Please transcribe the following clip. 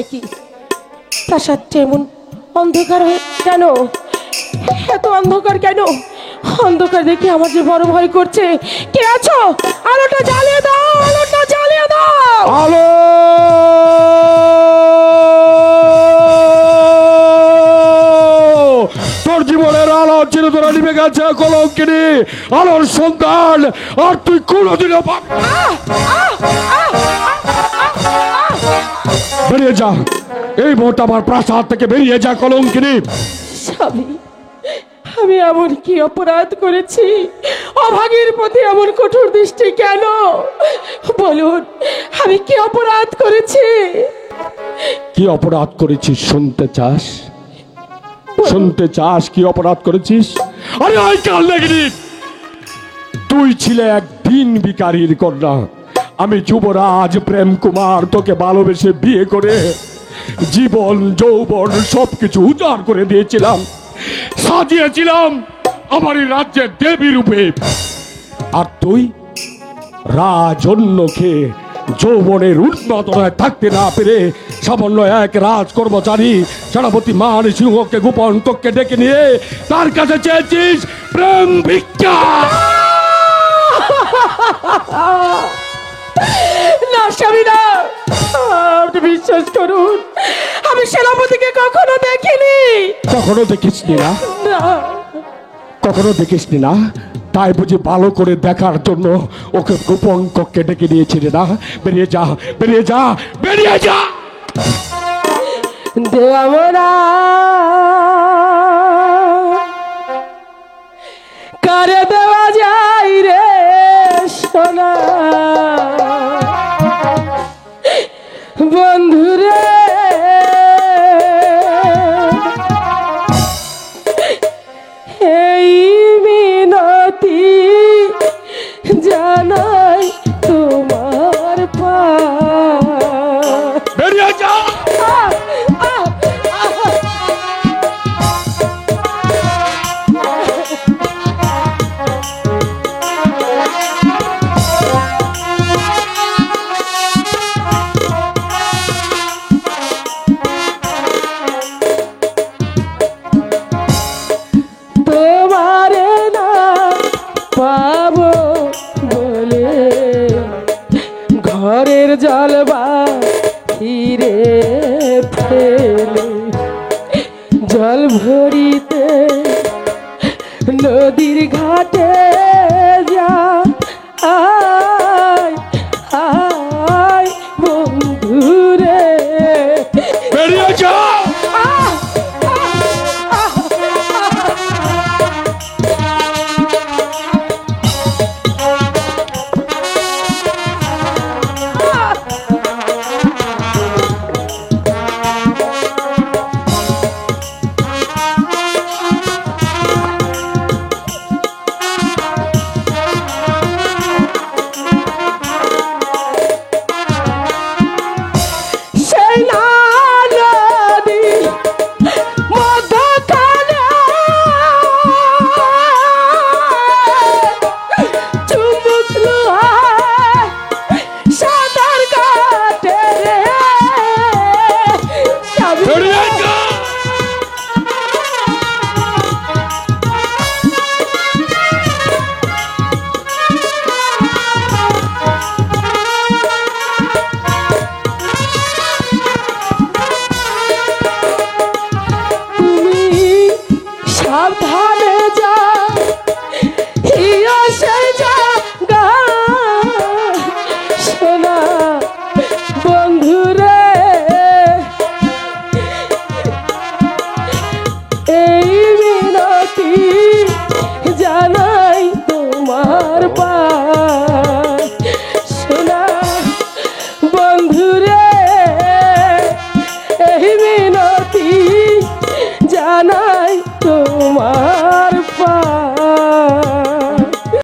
কি প্রাসাদটা এমন অন্ধকার হয়ে কেন? এত অন্ধকার কেন? অন্ধকার দেখে আমার যে বড় ভয় করছে। কে আছো? আলোটা জ্বালিয়ে দাও, আলোটা জ্বালিয়ে দাও। আলো তোর জীবনের আলো চিরতরে নিভে গেছে কলঙ্কিনী, আলোর সন্তান আর তুই কোনোদিনও পাবি না। বেরিয়ে যা এই মুহূর্তে আমার প্রাসাদ থেকে, বেরিয়ে যা কলঙ্কিনী। স্বামী, আমি এমন কি অপরাধ করেছি? অভাগীর প্রতি এমন কঠোর দৃষ্টি কেন? বলুন, আমি কি অপরাধ করেছি? কি অপরাধ করেছিস শুনতে চাস? শুনতে চাস কি অপরাধ করেছিস? আরে ওই কাল দেখিনি, তুই ছিলে এক দিন ভিখারির কন্যা। আমি যুবরাজ প্রেম কুমার তোকে ভালোবেসে বিয়ে করে জীবন যৌবন সবকিছু উজাড় করে দিয়েছিলাম, সাজিয়েছিলাম আমার এই রাজ্যের দেবী রূপে। আর তুই রাজন্য খেয়ে যৌবনের উন্মাদনায় থাকতে না পেরে সামান্য এক রাজ কর্মচারী সেনাপতি মান সিংহকে গোপন কক্ষে ডেকে নিয়ে তার কাছে চেয়েছিস প্রেম ভিক্ষা। না স্বামী, না, আপনি বিশ্বাস করুন, আমি সেনাপতিকে কখনো দেখিনি। কখনো দেখিসনি না? না। কখনো দেখিসনি না? তাই বুঝি ভালো করে দেখার জন্য ওকে গোপন কক্ষে ডেকে নিয়েছিলে না? বেরিয়ে যা, বেরিয়ে যা, বেরিয়ে যা। দেওয়ারা কারে দেওয়া যায় রে সোনা বন্ধুরে, এই মিনতি জানাই তোমার পা। বেরিয়ে যা। তোমারে না পাবো বলে ঘরের জলবা ফিরে ফেলে জল ভরিতে নদীর ঘাটে